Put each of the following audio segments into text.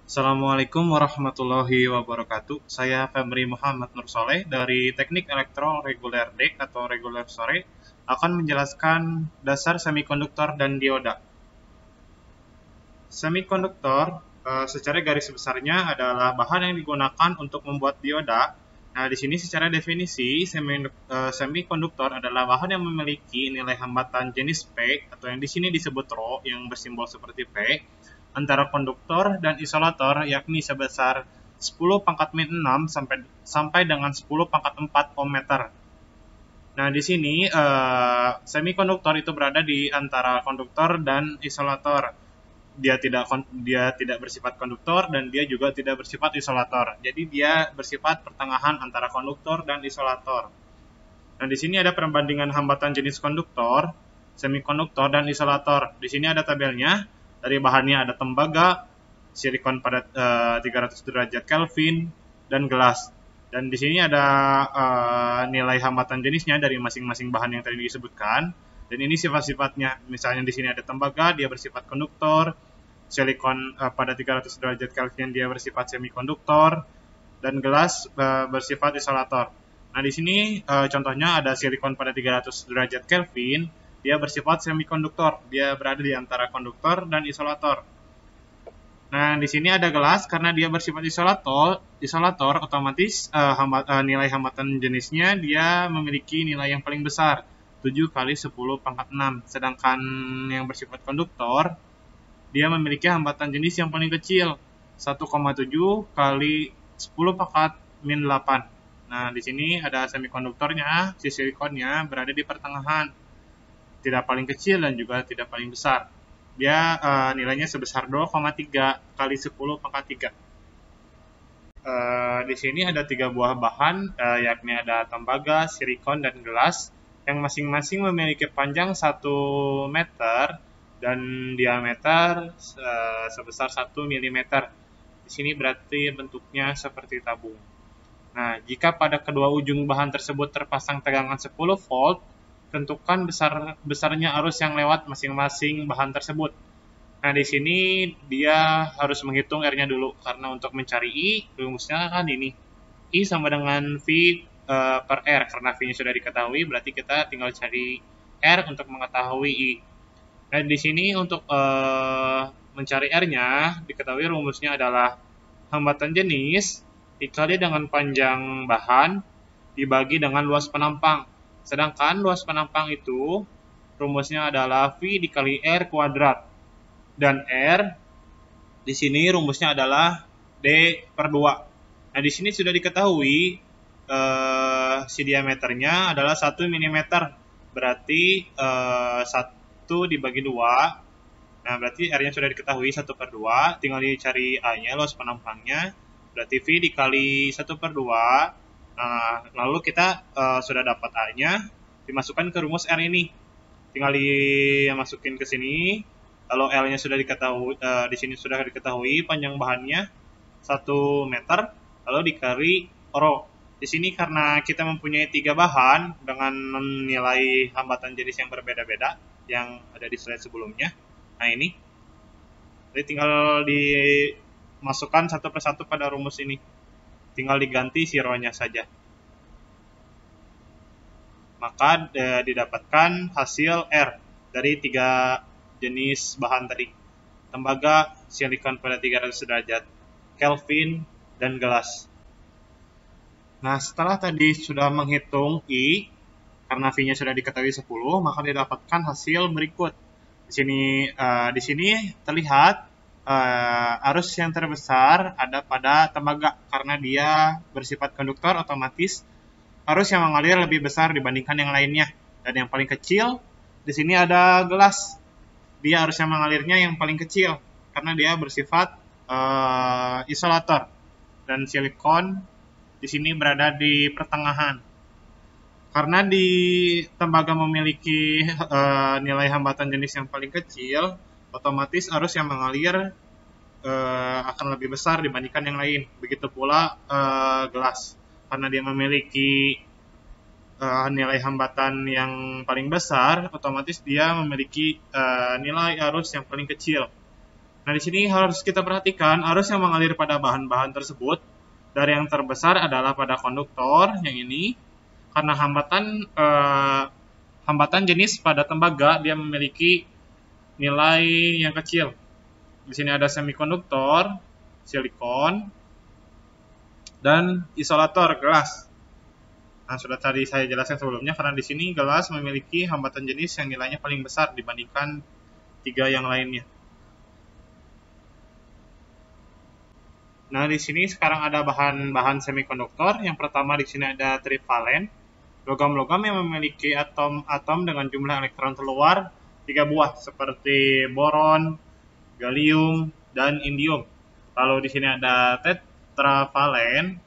Assalamualaikum warahmatullahi wabarakatuh. Saya Febri Muhammad Nur Soleh dari Teknik Elektro Reguler Dek atau Reguler Sore akan menjelaskan dasar semikonduktor dan dioda. Semikonduktor secara garis besarnya adalah bahan yang digunakan untuk membuat dioda. Nah, di sini secara definisi semikonduktor adalah bahan yang memiliki nilai hambatan jenis P atau yang di sini disebut Rho yang bersimbol seperti P antara konduktor dan isolator yakni sebesar 10 pangkat min 6 sampai dengan 10 pangkat 4 ohm meter. Nah, di sini semikonduktor itu berada di antara konduktor dan isolator. Dia tidak bersifat konduktor dan dia juga tidak bersifat isolator. Jadi dia bersifat pertengahan antara konduktor dan isolator. Nah, di sini ada perbandingan hambatan jenis konduktor, semikonduktor dan isolator. Di sini ada tabelnya. Dari bahannya ada tembaga, silikon pada 300 derajat Kelvin, dan gelas. Dan di sini ada nilai hambatan jenisnya dari masing-masing bahan yang tadi disebutkan. Dan ini sifat-sifatnya. Misalnya di sini ada tembaga, dia bersifat konduktor. Silikon pada 300 derajat Kelvin dia bersifat semikonduktor. Dan gelas bersifat isolator. Nah, di sini contohnya ada silikon pada 300 derajat Kelvin, dia bersifat semikonduktor. Dia berada di antara konduktor dan isolator. Nah, di sini ada gelas karena dia bersifat isolator otomatis nilai hambatan jenisnya dia memiliki nilai yang paling besar, 7 kali 10 pangkat 6. Sedangkan yang bersifat konduktor, dia memiliki hambatan jenis yang paling kecil, 1,7 kali 10 pangkat min 8. Nah, di sini ada semikonduktornya, si silikonnya berada di pertengahan, tidak paling kecil dan juga tidak paling besar. Dia nilainya sebesar 2,3 kali 10 pangkat 3. Di sini ada 3 buah bahan, yakni ada tembaga, silikon, dan gelas, yang masing-masing memiliki panjang 1 meter dan diameter sebesar 1 mm. Di sini berarti bentuknya seperti tabung. Nah, jika pada kedua ujung bahan tersebut terpasang tegangan 10 volt, tentukan besarnya arus yang lewat masing-masing bahan tersebut. Nah, di sini dia harus menghitung R-nya dulu, karena untuk mencari I, rumusnya kan ini. I sama dengan V per R, karena V-nya sudah diketahui, berarti kita tinggal cari R untuk mengetahui I. Nah, di sini untuk mencari R-nya, diketahui rumusnya adalah hambatan jenis dikali dengan panjang bahan dibagi dengan luas penampang. Sedangkan luas penampang itu rumusnya adalah V dikali R kuadrat. Dan R di sini rumusnya adalah D per 2. Nah, di sini sudah diketahui si diameternya adalah 1 mm. Berarti 1 dibagi 2. Nah, berarti R-nya sudah diketahui 1 per 2. Tinggal dicari A-nya, luas penampangnya. Berarti V dikali 1 per 2. Nah, lalu kita sudah dapat A-nya, dimasukkan ke rumus R ini. Tinggal dimasukin ke sini. Lalu L-nya sudah diketahui, di sini sudah diketahui panjang bahannya 1 meter, lalu dikali Rho. Di sini karena kita mempunyai 3 bahan dengan nilai hambatan jenis yang berbeda-beda yang ada di slide sebelumnya. Nah, ini. Jadi tinggal dimasukkan satu persatu pada rumus ini. Tinggal diganti si Rho-nya saja. Maka didapatkan hasil R dari 3 jenis bahan tadi. Tembaga, silikon pada 300 derajat Kelvin, dan gelas. Nah, setelah tadi sudah menghitung I, karena V-nya sudah diketahui 10, maka didapatkan hasil berikut. Di sini terlihat arus yang terbesar ada pada tembaga karena dia bersifat konduktor, otomatis arus yang mengalir lebih besar dibandingkan yang lainnya. Dan yang paling kecil di sini ada gelas. Dia arus yang mengalirnya yang paling kecil karena dia bersifat isolator. Dan silikon di sini berada di pertengahan. Karena di tembaga memiliki nilai hambatan jenis yang paling kecil, otomatis arus yang mengalir akan lebih besar dibandingkan yang lain. Begitu pula gelas, karena dia memiliki nilai hambatan yang paling besar, otomatis dia memiliki nilai arus yang paling kecil. Nah, di sini harus kita perhatikan arus yang mengalir pada bahan-bahan tersebut. Dari yang terbesar adalah pada konduktor yang ini, karena hambatan jenis pada tembaga dia memiliki nilai yang kecil. Di sini ada semikonduktor, silikon, dan isolator gelas. Nah, sudah tadi saya jelaskan sebelumnya karena di sini gelas memiliki hambatan jenis yang nilainya paling besar dibandingkan 3 yang lainnya. Nah, di sini sekarang ada bahan-bahan semikonduktor. Yang pertama di sini ada trivalen, logam-logam yang memiliki atom-atom dengan jumlah elektron terluar 3 buah seperti boron, gallium, dan indium. Lalu di sini ada tetravalen,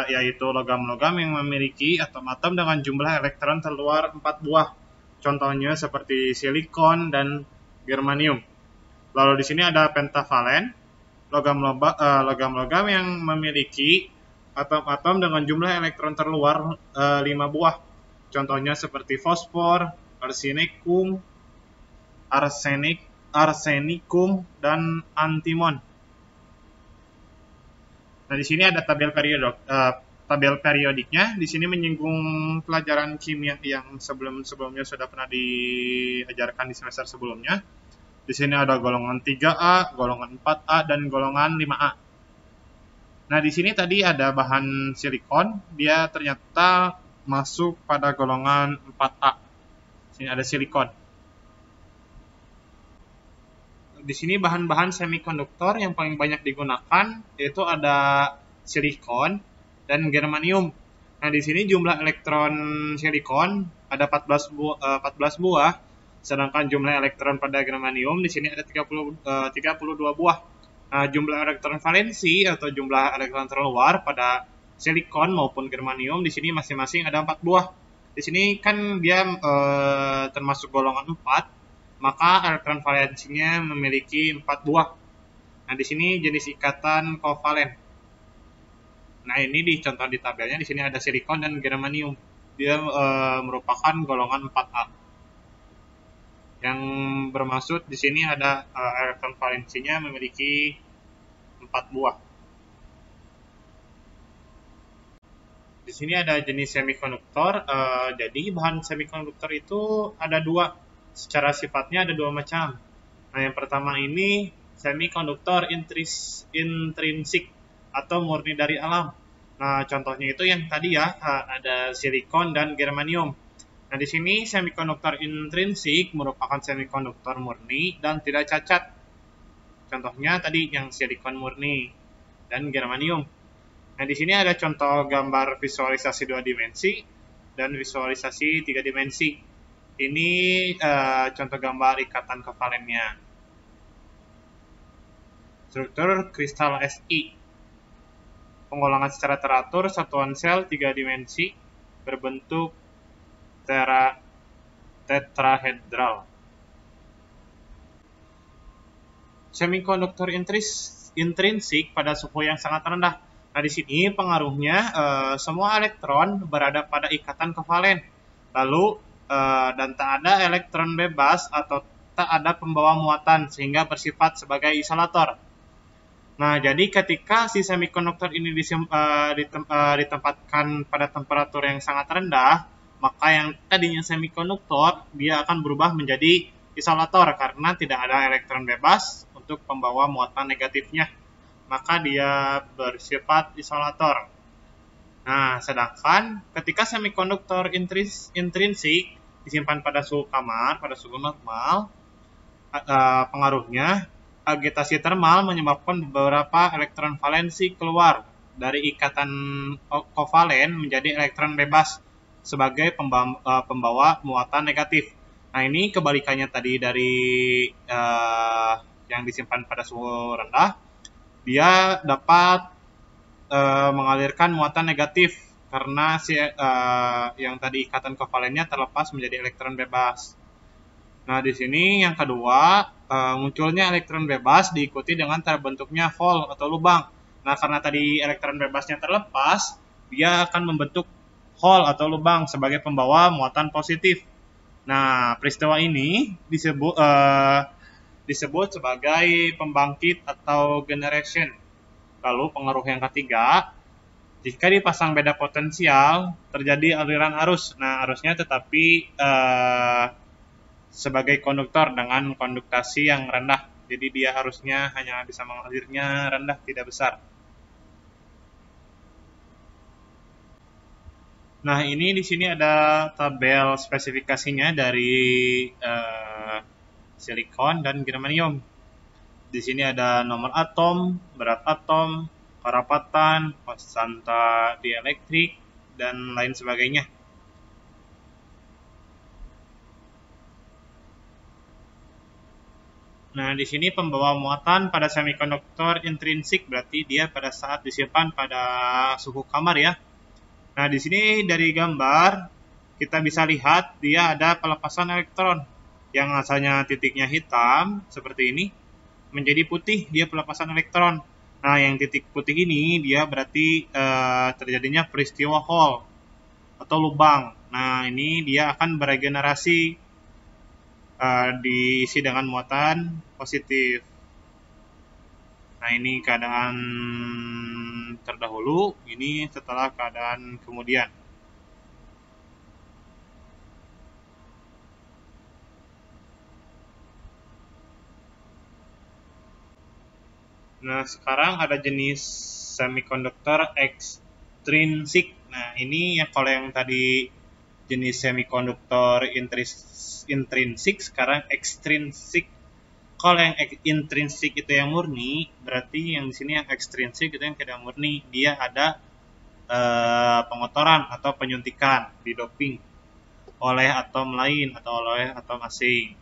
yaitu logam-logam yang memiliki atom-atom dengan jumlah elektron terluar 4 buah. Contohnya seperti silikon dan germanium. Lalu di sini ada pentavalen, logam-logam yang memiliki atom-atom dengan jumlah elektron terluar 5 buah. Contohnya seperti fosfor, arsenicum, dan antimon. Nah, di sini ada tabel periodiknya. Di sini menyinggung pelajaran kimia yang sebelumnya sudah pernah diajarkan di semester sebelumnya. Di sini ada golongan 3A, golongan 4A, dan golongan 5A. Nah, di sini tadi ada bahan silikon, dia ternyata masuk pada golongan 4A. Di sini ada silikon. Di sini bahan-bahan semikonduktor yang paling banyak digunakan yaitu ada silikon dan germanium. Nah, di sini jumlah elektron silikon ada 14 buah, sedangkan jumlah elektron pada germanium di sini ada 32 buah. Nah, jumlah elektron valensi atau jumlah elektron terluar pada silikon maupun germanium di sini masing-masing ada 4 buah. Di sini kan dia termasuk golongan 4, maka elektron valensinya memiliki 4 buah. Nah, di sini jenis ikatan kovalen. Nah, ini dicontoh di tabelnya, di sini ada silikon dan germanium. Dia merupakan golongan 4A. Yang bermaksud di sini ada elektron valensinya memiliki 4 buah. Di sini ada jenis semikonduktor. Jadi bahan semikonduktor itu ada 2. Secara sifatnya ada 2 macam. Nah, yang pertama ini semikonduktor intrinsik atau murni dari alam. Nah, contohnya itu yang tadi ya, ada silikon dan germanium. Nah, di sini semikonduktor intrinsik merupakan semikonduktor murni dan tidak cacat. Contohnya tadi yang silikon murni dan germanium. Nah, di sini ada contoh gambar visualisasi 2 dimensi dan visualisasi 3 dimensi. Ini contoh gambar ikatan kovalennya. Struktur kristal Si. Pengulangan secara teratur satuan sel 3 dimensi berbentuk tetrahedral. Semikonduktor intrinsik pada suhu yang sangat rendah. Nah, di sini pengaruhnya semua elektron berada pada ikatan kovalen. Lalu dan tak ada elektron bebas atau tak ada pembawa muatan sehingga bersifat sebagai isolator. Nah, jadi ketika si semikonduktor ini ditempatkan pada temperatur yang sangat rendah, maka yang tadinya semikonduktor dia akan berubah menjadi isolator karena tidak ada elektron bebas untuk pembawa muatan negatifnya. Maka dia bersifat isolator. Nah, sedangkan ketika semikonduktor intrinsik disimpan pada suhu kamar, pada suhu normal, pengaruhnya agitasi termal menyebabkan beberapa elektron valensi keluar dari ikatan kovalen menjadi elektron bebas sebagai pembawa muatan negatif. Nah, ini kebalikannya tadi dari yang disimpan pada suhu rendah, dia dapat mengalirkan muatan negatif karena yang tadi ikatan kovalennya terlepas menjadi elektron bebas. Nah, di sini yang kedua, munculnya elektron bebas diikuti dengan terbentuknya hole atau lubang. Nah, karena tadi elektron bebasnya terlepas, dia akan membentuk hole atau lubang sebagai pembawa muatan positif. Nah, peristiwa ini disebut disebut sebagai pembangkit atau generation. Lalu pengaruh yang ketiga, jika dipasang beda potensial, terjadi aliran arus. Nah, arusnya tetapi sebagai konduktor dengan konduktasi yang rendah. Jadi dia harusnya hanya bisa mengalirnya rendah, tidak besar. Nah, ini di sini ada tabel spesifikasinya dari silikon dan germanium. Di sini ada nomor atom, berat atom, kerapatan, konstanta dielektrik, dan lain sebagainya. Nah, di sini pembawa muatan pada semikonduktor intrinsik berarti dia pada saat disimpan pada suhu kamar ya. Nah, di sini dari gambar kita bisa lihat dia ada pelepasan elektron yang asalnya titiknya hitam seperti ini menjadi putih, dia pelepasan elektron. Nah, yang titik putih ini dia berarti terjadinya peristiwa Hall atau lubang. Nah, ini dia akan beregenerasi diisi dengan muatan positif. Nah, ini keadaan terdahulu, ini setelah keadaan kemudian. Nah, sekarang ada jenis semikonduktor ekstrinsik. Nah, ini yang kalau yang tadi jenis semikonduktor intrinsik, sekarang ekstrinsik. Kalau yang intrinsik itu yang murni, berarti yang di sini yang ekstrinsik itu yang tidak murni. Dia ada pengotoran atau penyuntikan, didoping oleh atom lain atau oleh atom asing.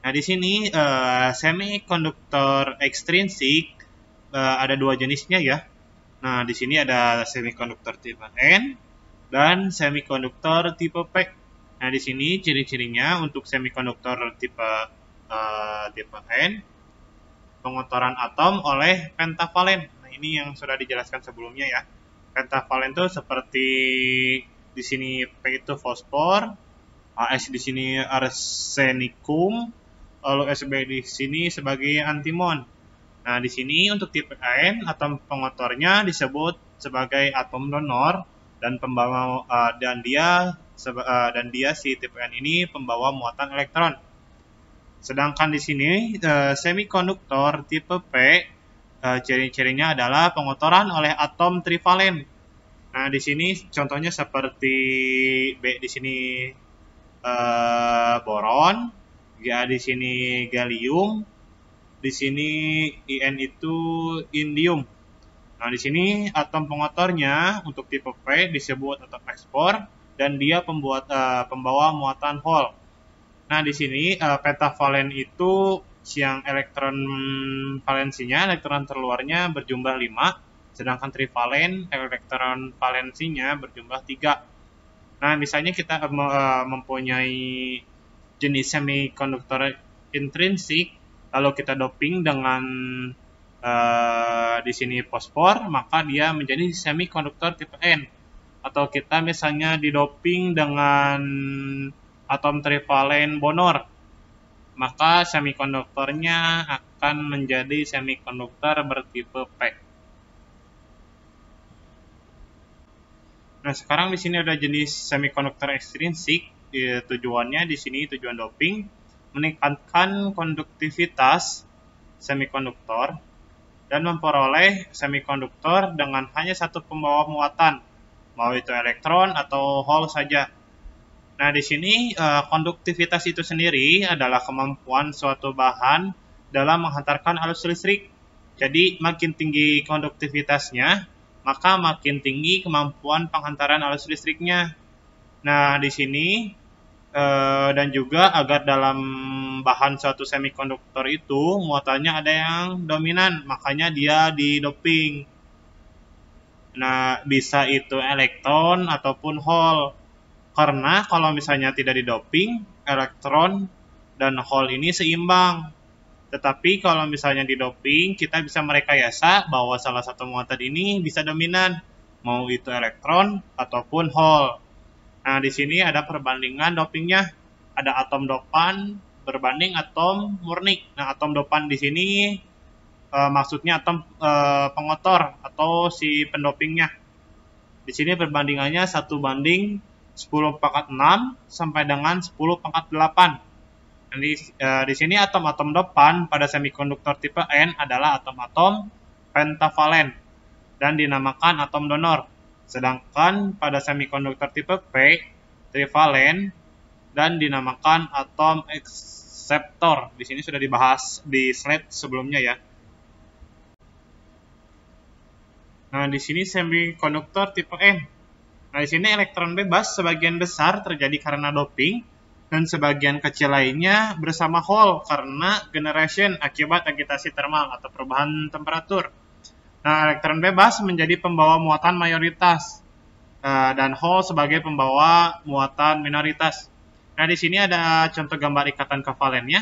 Nah, di sini semikonduktor ekstrinsik ada dua jenisnya ya. Nah, di sini ada semikonduktor tipe N dan semikonduktor tipe P. Nah, di sini ciri-cirinya untuk semikonduktor tipe N, pengotoran atom oleh pentavalen. Nah, ini yang sudah dijelaskan sebelumnya ya. Pentavalen itu seperti di sini P itu fosfor, AS di sini arsenikum, lalu Sb di sini sebagai antimon. Nah, di sini untuk tipe N, atom pengotornya disebut sebagai atom donor dan pembawa dan dia si tipe N ini pembawa muatan elektron. Sedangkan di sini semikonduktor tipe P ciri-cirinya adalah pengotoran oleh atom trivalen. Nah, di sini contohnya seperti B di sini boron, Ga di sini gallium, di sini In itu indium. Nah, di sini atom pengotornya untuk tipe P disebut atom ekspor dan dia pembawa muatan Hall. Nah, di sini pentavalen itu yang elektron valensinya, elektron terluarnya berjumlah 5, sedangkan trivalen elektron valensinya berjumlah 3. Nah, misalnya kita mempunyai jenis semikonduktor intrinsik, lalu kita doping dengan di sini fosfor, maka dia menjadi semikonduktor tipe N. Atau kita misalnya didoping dengan atom trivalen bonor, maka semikonduktornya akan menjadi semikonduktor bertipe P. Nah, sekarang di sini ada jenis semikonduktor ekstrinsik. Tujuannya di sini tujuan doping meningkatkan konduktivitas semikonduktor dan memperoleh semikonduktor dengan hanya satu pembawa muatan, mau itu elektron atau hole saja. Nah, di sini konduktivitas itu sendiri adalah kemampuan suatu bahan dalam menghantarkan arus listrik. Jadi, makin tinggi konduktivitasnya, maka makin tinggi kemampuan penghantaran arus listriknya. Nah, di sini dan juga agar dalam bahan suatu semikonduktor itu muatannya ada yang dominan, makanya dia didoping. Nah, bisa itu elektron ataupun hole. Karena kalau misalnya tidak didoping, elektron dan hole ini seimbang. Tetapi kalau misalnya didoping, kita bisa merekayasa bahwa salah satu muatan ini bisa dominan, mau itu elektron ataupun hole. Nah, di sini ada perbandingan dopingnya. Ada atom dopan berbanding atom murni. Nah, atom dopan di sini maksudnya atom pengotor atau si pendopingnya. Di sini perbandingannya 1:10⁻⁶ sampai dengan 10⁻8. Di sini atom-atom dopan pada semikonduktor tipe N adalah atom-atom pentavalen dan dinamakan atom donor. Sedangkan pada semikonduktor tipe P trivalen dan dinamakan atom akseptor. Di sini sudah dibahas di slide sebelumnya ya. Nah, di sini semikonduktor tipe N. Nah, di sini elektron bebas sebagian besar terjadi karena doping dan sebagian kecil lainnya bersama Hall karena generation akibat agitasi termal atau perubahan temperatur. Nah, elektron bebas menjadi pembawa muatan mayoritas dan Hall sebagai pembawa muatan minoritas. Nah, di sini ada contoh gambar ikatan kovalennya.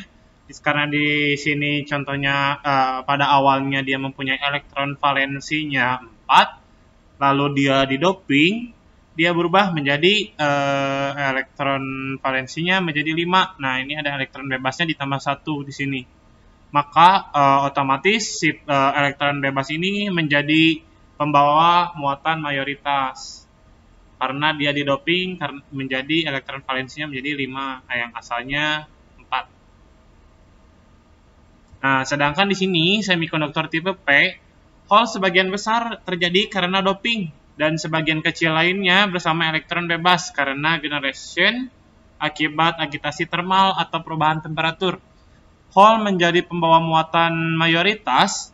Karena di sini contohnya pada awalnya dia mempunyai elektron valensinya 4, lalu dia didoping, dia berubah menjadi elektron valensinya menjadi 5. Nah, ini ada elektron bebasnya ditambah 1 di sini. Maka otomatis si elektron bebas ini menjadi pembawa muatan mayoritas. Karena dia didoping menjadi elektron valensinya menjadi 5, yang asalnya 4. Nah, sedangkan di sini semikonduktor tipe P, Hall sebagian besar terjadi karena doping dan sebagian kecil lainnya bersama elektron bebas karena generation akibat agitasi termal atau perubahan temperatur. Hall menjadi pembawa muatan mayoritas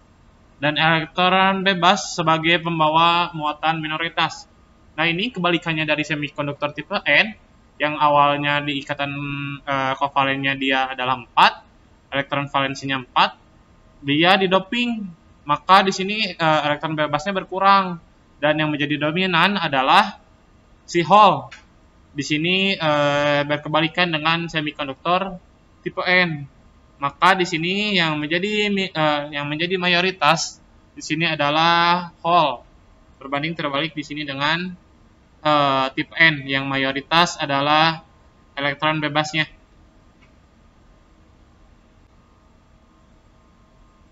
dan elektron bebas sebagai pembawa muatan minoritas. Nah, ini kebalikannya dari semikonduktor tipe N yang awalnya di ikatan kovalennya dia adalah 4, elektron valensinya 4, dia didoping, maka di sini elektron bebasnya berkurang. Dan yang menjadi dominan adalah si Hall. Di sini berkebalikan dengan semikonduktor tipe N. Maka di sini yang menjadi mayoritas di sini adalah Hall. Berbanding terbalik di sini dengan tipe N yang mayoritas adalah elektron bebasnya.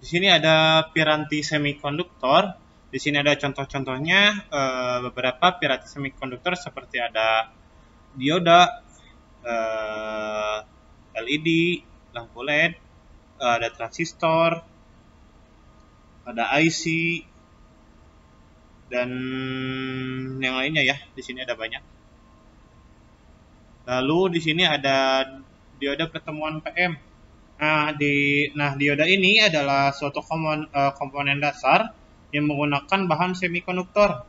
Di sini ada piranti semikonduktor. Di sini ada contoh-contohnya beberapa piranti semikonduktor seperti ada dioda, LED, lampu LED, ada transistor, ada IC, dan yang lainnya ya. Di sini ada banyak. Lalu di sini ada dioda pertemuan PM. Nah, dioda ini adalah suatu komponen dasar yang menggunakan bahan semikonduktor.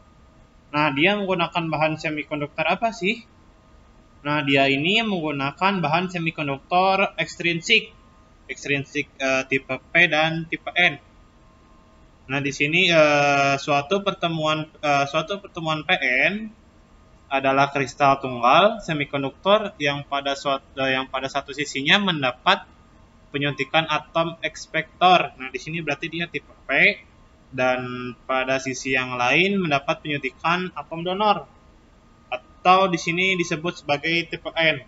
Nah, dia menggunakan bahan semikonduktor apa sih? Nah, dia ini menggunakan bahan semikonduktor ekstrinsik tipe P dan tipe N. Nah, di sini suatu pertemuan PN adalah kristal tunggal semikonduktor yang pada satu sisinya mendapat penyuntikan atom ekspektor. Nah, di sini berarti dia tipe P, dan pada sisi yang lain mendapat penyuntikan atom donor, atau di sini disebut sebagai tipe N.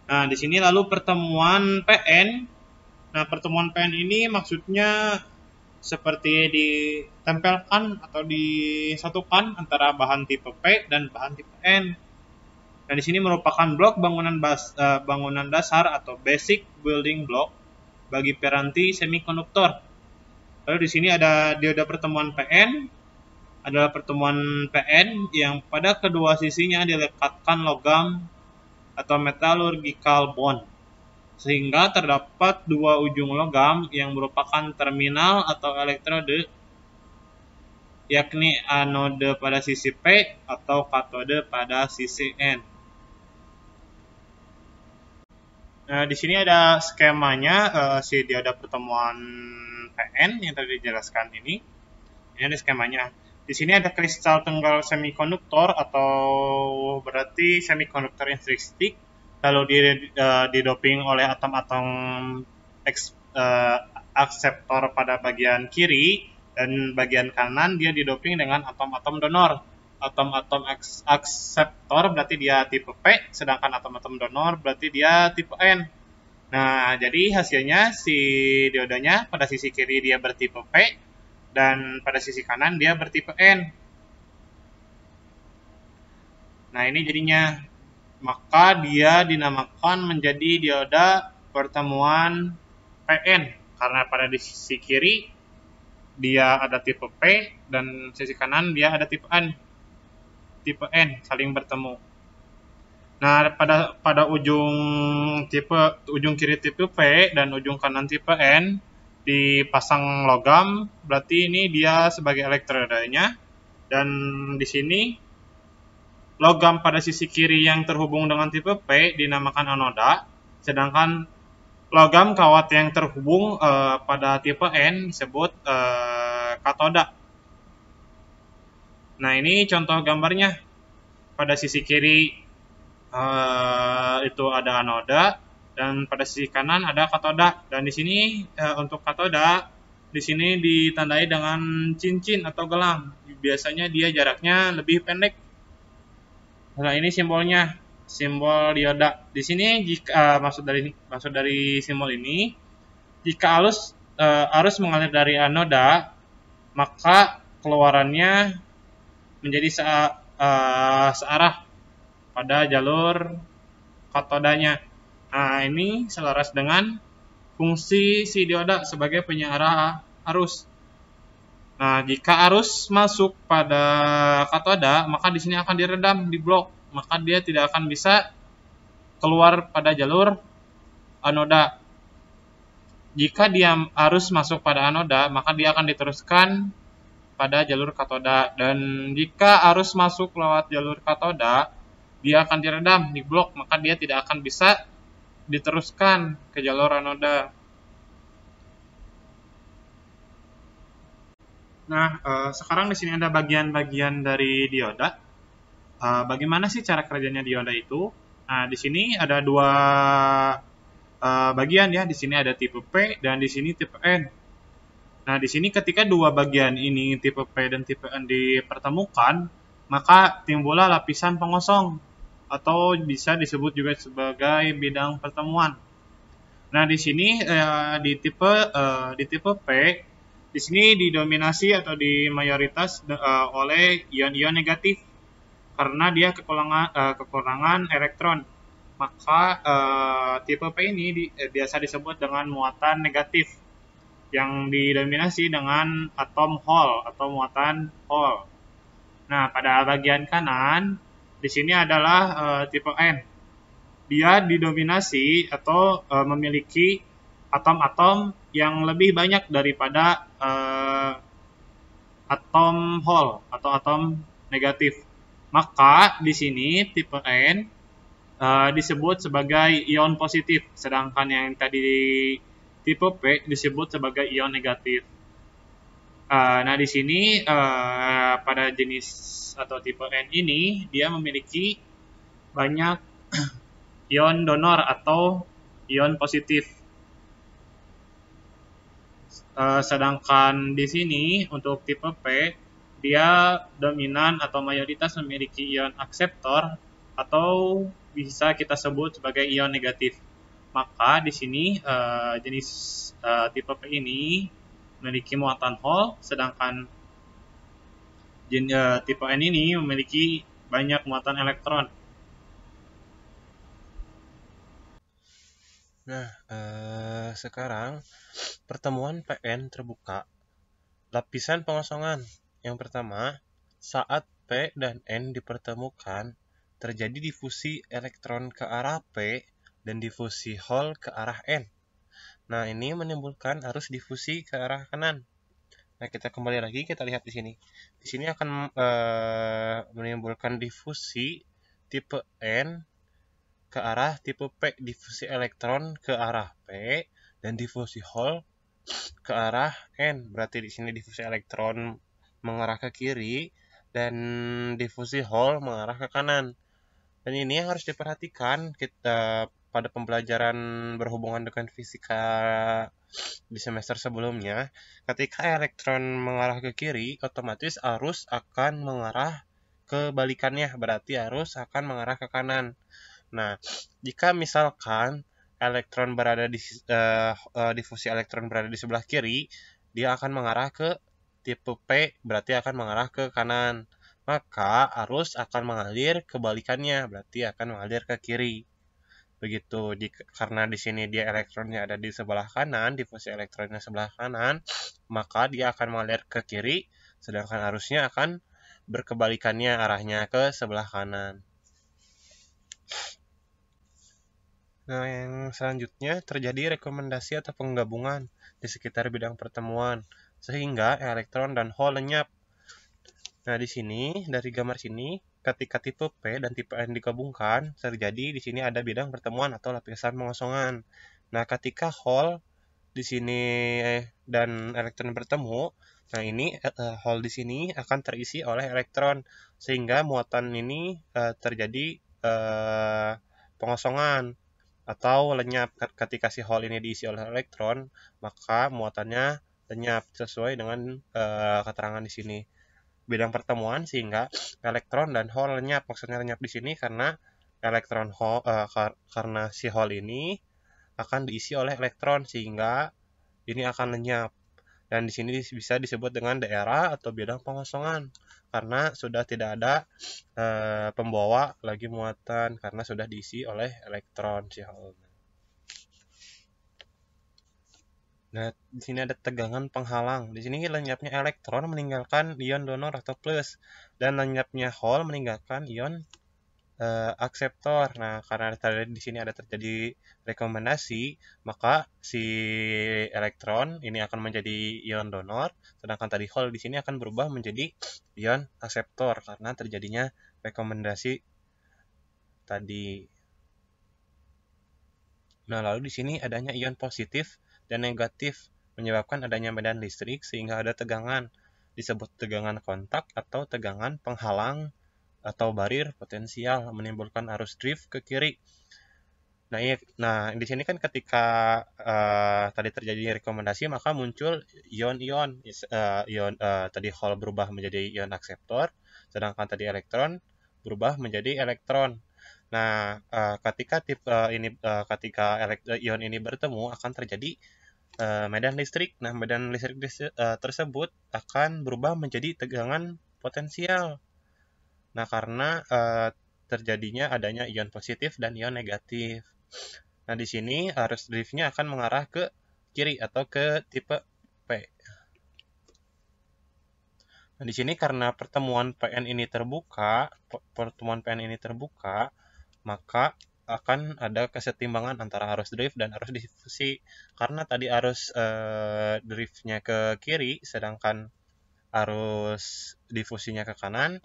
Nah, di sini lalu pertemuan PN. Nah, pertemuan PN ini maksudnya seperti ditempelkan atau disatukan antara bahan tipe P dan bahan tipe N. Dan di sini merupakan blok bangunan dasar atau basic building block bagi piranti semikonduktor. Lalu di sini ada dioda pertemuan PN, adalah pertemuan PN yang pada kedua sisinya dilekatkan logam atau metallurgical bond, sehingga terdapat dua ujung logam yang merupakan terminal atau elektrode, yakni anode pada sisi P atau katode pada sisi N. Nah, di sini ada skemanya si dioda pertemuan PN yang tadi dijelaskan ini. Ini ada skemanya. Di sini ada kristal tunggal semikonduktor atau berarti semikonduktor intrinsik, lalu didoping oleh atom-atom akseptor pada bagian kiri, dan bagian kanan dia didoping dengan atom-atom donor. Atom-atom akseptor berarti dia tipe P, sedangkan atom-atom donor berarti dia tipe N. Nah, jadi hasilnya si diodanya pada sisi kiri dia bertipe P dan pada sisi kanan dia bertipe N. Nah, ini jadinya maka dia dinamakan menjadi dioda pertemuan PN karena pada di sisi kiri dia ada tipe P dan sisi kanan dia ada tipe N saling bertemu. Nah, pada ujung kiri tipe P dan ujung kanan tipe N dipasang logam, berarti ini dia sebagai elektrodanya. Dan di sini logam pada sisi kiri yang terhubung dengan tipe P dinamakan anoda, sedangkan logam kawat yang terhubung pada tipe N disebut katoda. Nah, ini contoh gambarnya. Pada sisi kiri itu ada anoda dan pada sisi kanan ada katoda. Dan di sini untuk katoda di sini ditandai dengan cincin atau gelang. Biasanya dia jaraknya lebih pendek. Nah, ini simbolnya, simbol dioda. Di sini jika maksud dari simbol ini, jika arus mengalir dari anoda, maka keluarannya menjadi searah pada jalur katodanya. Nah, ini selaras dengan fungsi si dioda sebagai penyearah arus. Nah, jika arus masuk pada katoda, maka di sini akan diredam, diblok. Maka dia tidak akan bisa keluar pada jalur anoda. Jika dia arus masuk pada anoda, maka dia akan diteruskan pada jalur katoda. Dan jika arus masuk lewat jalur katoda, dia akan diredam, diblok, maka dia tidak akan bisa diteruskan ke jalur anoda. Nah, sekarang di sini ada bagian-bagian dari dioda. Bagaimana sih cara kerjanya dioda itu? Nah, di sini ada dua bagian ya. Di sini ada tipe P dan di sini tipe N. Nah, di sini ketika dua bagian ini tipe P dan tipe N dipertemukan, maka timbullah lapisan pengosong atau bisa disebut juga sebagai bidang pertemuan. Nah, di sini di tipe P di sini didominasi atau di mayoritas oleh ion-ion negatif karena dia kekurangan elektron. Maka tipe P ini biasa disebut dengan muatan negatif yang didominasi dengan atom Hall atau muatan Hall. Nah, pada bagian kanan di sini adalah tipe N. Dia didominasi atau memiliki atom-atom yang lebih banyak daripada atom Hall atau atom negatif. Maka di sini tipe N disebut sebagai ion positif, sedangkan yang tadi tipe P disebut sebagai ion negatif. Nah, di sini pada jenis atau tipe N ini dia memiliki banyak ion donor atau ion positif. Sedangkan di sini untuk tipe P dia dominan atau mayoritas memiliki ion akseptor atau bisa kita sebut sebagai ion negatif. Maka di sini jenis tipe P ini memiliki muatan Hall, sedangkan tipe N ini memiliki banyak muatan elektron. Nah, sekarang pertemuan PN terbuka. Lapisan pengosongan. Yang pertama, saat P dan N dipertemukan, terjadi difusi elektron ke arah P dan difusi hole ke arah N. Nah, ini menimbulkan arus difusi ke arah kanan. Nah, kita kembali lagi, kita lihat di sini. Di sini akan menimbulkan difusi tipe N ke arah tipe P, difusi elektron ke arah P dan difusi hole ke arah N. Berarti di sini difusi elektron mengarah ke kiri dan difusi hole mengarah ke kanan. Dan ini yang harus diperhatikan kita pada pembelajaran berhubungan dengan fisika di semester sebelumnya. Ketika elektron mengarah ke kiri, otomatis arus akan mengarah kebalikannya, berarti arus akan mengarah ke kanan. Nah, jika misalkan elektron berada di difusi elektron berada di sebelah kiri, dia akan mengarah ke tipe P, berarti akan mengarah ke kanan. Maka arus akan mengalir kebalikannya, berarti akan mengalir ke kiri. Begitu, karena di sini dia elektronnya ada di sebelah kanan, difusi elektronnya sebelah kanan, maka dia akan mengalir ke kiri, sedangkan arusnya akan berkebalikannya arahnya ke sebelah kanan. Nah, yang selanjutnya terjadi rekomendasi atau penggabungan di sekitar bidang pertemuan, sehingga elektron dan hole lenyap. Nah, di sini, dari gambar sini, ketika tipe P dan tipe N digabungkan, terjadi di sini ada bidang pertemuan atau lapisan pengosongan. Nah, ketika hole di sini dan elektron bertemu, nah ini hole di sini akan terisi oleh elektron, sehingga muatan ini terjadi pengosongan atau lenyap. Ketika si hole ini diisi oleh elektron, maka muatannya lenyap sesuai dengan keterangan di sini. Bidang pertemuan sehingga elektron dan hole lenyap. Maksudnya lenyap di sini karena elektron hole karena si hole ini akan diisi oleh elektron sehingga ini akan lenyap. Dan di sini bisa disebut dengan daerah atau bidang pengosongan karena sudah tidak ada pembawa lagi muatan karena sudah diisi oleh elektron si hole. Nah, di sini ada tegangan penghalang. Di sini lenyapnya elektron meninggalkan ion donor atau plus dan lenyapnya hole meninggalkan ion akseptor. Nah, karena tadi di sini ada terjadi rekomendasi, maka si elektron ini akan menjadi ion donor, sedangkan tadi hole di sini akan berubah menjadi ion akseptor karena terjadinya rekomendasi tadi. Nah, lalu di sini adanya ion positif dan negatif menyebabkan adanya medan listrik sehingga ada tegangan. Disebut tegangan kontak atau tegangan penghalang atau barir potensial menimbulkan arus drift ke kiri. Nah, di sini kan ketika tadi terjadi rekomendasi maka muncul ion-ion. Tadi hole berubah menjadi ion akseptor, sedangkan tadi elektron berubah menjadi elektron. Nah, ketika ion ini bertemu akan terjadi medan listrik. Nah, medan listrik tersebut akan berubah menjadi tegangan potensial. Nah, karena terjadinya adanya ion positif dan ion negatif. Nah, di sini arus driftnya akan mengarah ke kiri atau ke tipe P. Nah, di sini karena pertemuan PN ini terbuka, maka akan ada kesetimbangan antara arus drift dan arus difusi. Karena tadi arus driftnya ke kiri, sedangkan arus difusinya ke kanan,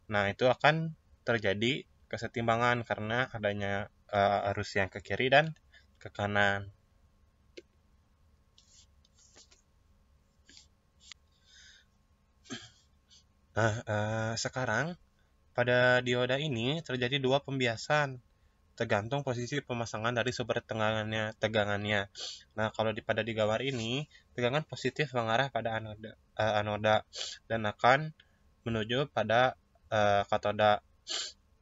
nah itu akan terjadi kesetimbangan karena adanya arus yang ke kiri dan ke kanan. Nah, sekarang pada dioda ini terjadi dua pembiasan, tergantung posisi pemasangan dari sumber tegangannya. Nah, kalau pada di gambar ini, tegangan positif mengarah pada anoda dan akan menuju pada katoda.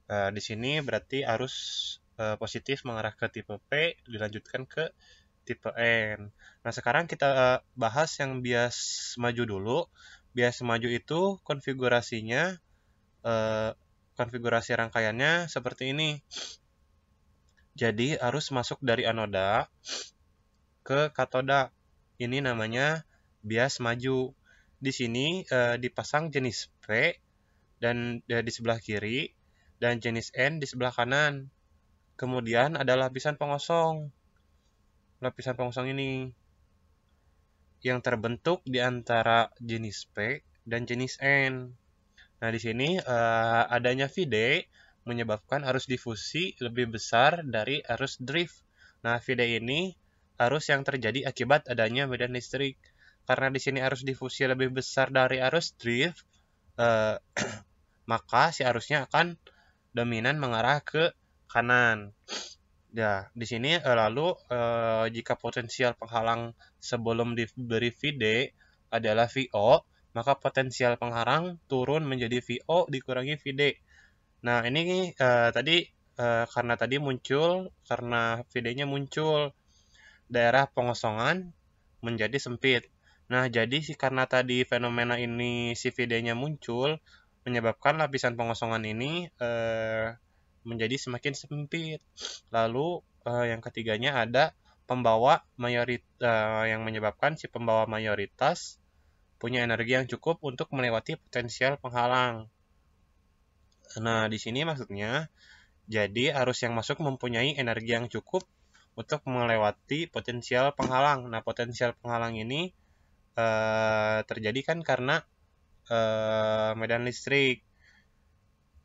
Di sini berarti arus positif mengarah ke tipe P dilanjutkan ke tipe N. Nah, sekarang kita bahas yang bias maju dulu. Bias maju itu konfigurasi rangkaiannya seperti ini. Jadi arus masuk dari anoda ke katoda. Ini namanya bias maju. Di sini dipasang jenis P dan di sebelah kiri dan jenis N di sebelah kanan. Kemudian ada lapisan pengosong. Lapisan pengosong ini yang terbentuk di antara jenis P dan jenis N. Nah, di sini adanya VD menyebabkan arus difusi lebih besar dari arus drift. Nah, VD ini arus yang terjadi akibat adanya medan listrik. Karena di sini arus difusi lebih besar dari arus drift, maka si arusnya akan dominan mengarah ke kanan. Ya, di sini lalu jika potensial penghalang sebelum diberi VD adalah VO, maka potensial penghalang turun menjadi VO dikurangi VD. Nah, ini tadi karena tadi muncul, karena VD-nya muncul, daerah pengosongan menjadi sempit. Nah, jadi karena tadi fenomena ini si VD-nya muncul, menyebabkan lapisan pengosongan ini menjadi semakin sempit. Lalu yang ketiganya ada pembawa yang menyebabkan si pembawa mayoritas punya energi yang cukup untuk melewati potensial penghalang. Nah, di sini maksudnya, jadi arus yang masuk mempunyai energi yang cukup untuk melewati potensial penghalang. Nah, potensial penghalang ini terjadi kan karena medan listrik.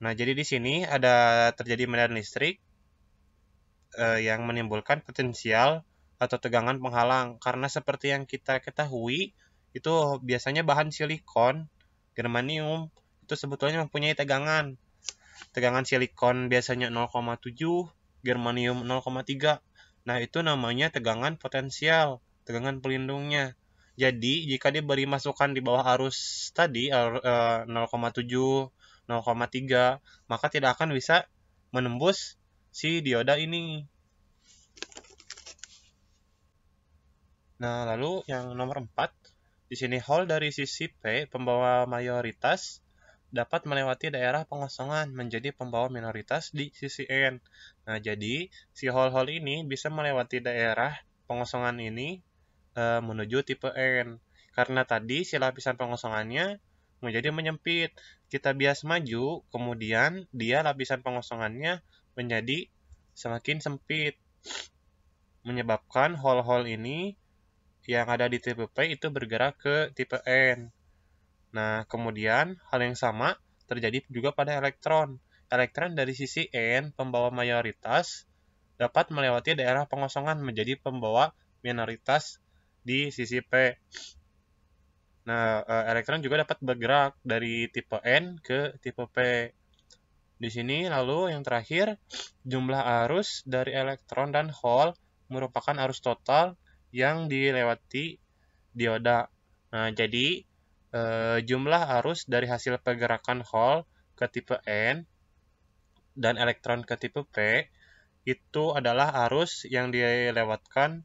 Nah, jadi di sini ada terjadi medan listrik yang menimbulkan potensial atau tegangan penghalang. Karena seperti yang kita ketahui, itu biasanya bahan silikon, germanium, itu sebetulnya mempunyai tegangan. Tegangan silikon biasanya 0,7, germanium 0,3. Nah, itu namanya tegangan potensial, tegangan pelindungnya. Jadi, jika diberi masukan di bawah arus tadi, 0,7, 0,3, maka tidak akan bisa menembus si dioda ini. Nah, lalu yang nomor 4, di sini hole dari sisi P, pembawa mayoritas, dapat melewati daerah pengosongan menjadi pembawa minoritas di sisi N. Nah, jadi si hole-hole ini bisa melewati daerah pengosongan ini menuju tipe N. Karena tadi si lapisan pengosongannya menjadi menyempit. Kita bias maju, kemudian dia lapisan pengosongannya menjadi semakin sempit. Menyebabkan hole-hole ini yang ada di tipe P itu bergerak ke tipe N. Nah, kemudian hal yang sama terjadi juga pada elektron. Elektron dari sisi N, pembawa mayoritas, dapat melewati daerah pengosongan menjadi pembawa minoritas di sisi P. Nah, elektron juga dapat bergerak dari tipe N ke tipe P. Di sini lalu yang terakhir, jumlah arus dari elektron dan hole merupakan arus total yang dilewati dioda. Nah, jadi jumlah arus dari hasil pergerakan hole ke tipe N dan elektron ke tipe P itu adalah arus yang dilewatkan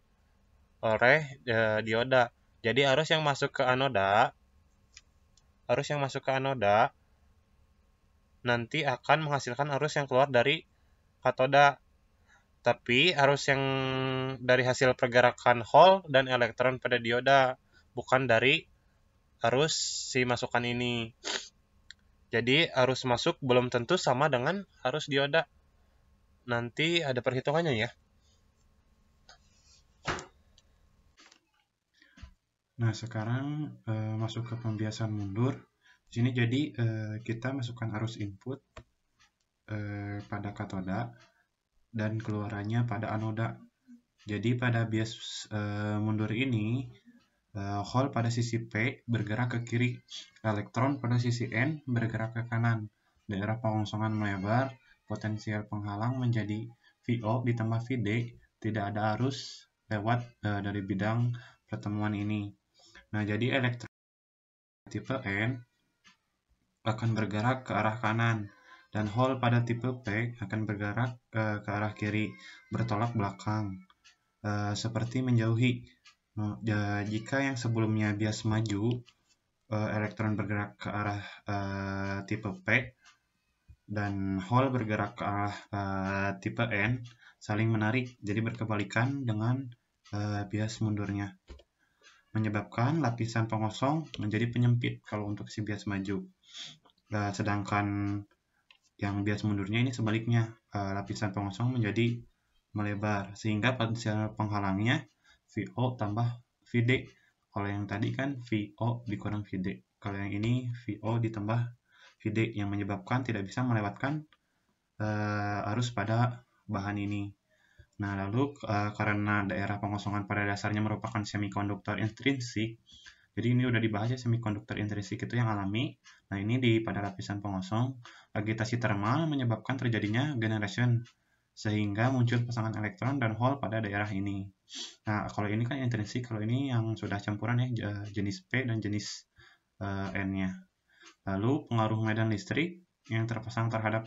oleh dioda. Jadi arus yang masuk ke anoda nanti akan menghasilkan arus yang keluar dari katoda. Tapi arus yang dari hasil pergerakan hole dan elektron pada dioda, bukan dari arus si masukan ini. Jadi arus masuk belum tentu sama dengan arus dioda. Nanti ada perhitungannya ya. Nah, sekarang masuk ke pembiasan mundur. Di sini jadi kita masukkan arus input pada katoda dan keluarannya pada anoda. Jadi pada bias mundur ini, hole pada sisi P bergerak ke kiri, elektron pada sisi N bergerak ke kanan. Daerah pengosongan melebar, potensial penghalang menjadi VO ditambah VD, tidak ada arus lewat dari bidang pertemuan ini. Nah, jadi elektron tipe N akan bergerak ke arah kanan, dan hole pada tipe P akan bergerak ke arah kiri, bertolak belakang, seperti menjauhi. Jika yang sebelumnya bias maju, elektron bergerak ke arah tipe P, dan hole bergerak ke arah tipe N, saling menarik, jadi berkebalikan dengan bias mundurnya, menyebabkan lapisan pengosong menjadi penyempit kalau untuk si bias maju. Sedangkan yang bias mundurnya ini sebaliknya, lapisan pengosong menjadi melebar, sehingga potensial penghalangnya VO tambah VD. Kalau yang tadi kan VO dikurang VD. Kalau yang ini VO ditambah VD, yang menyebabkan tidak bisa melewatkan arus pada bahan ini. Nah, lalu karena daerah pengosongan pada dasarnya merupakan semikonduktor intrinsik, jadi ini udah dibahas ya, semikonduktor intrinsik itu yang alami. Nah, ini pada lapisan pengosong, agitasi termal menyebabkan terjadinya generation, sehingga muncul pasangan elektron dan hole pada daerah ini. Nah, kalau ini kan intrinsik, kalau ini yang sudah campuran ya, jenis P dan jenis N-nya. Lalu pengaruh medan listrik yang terpasang terhadap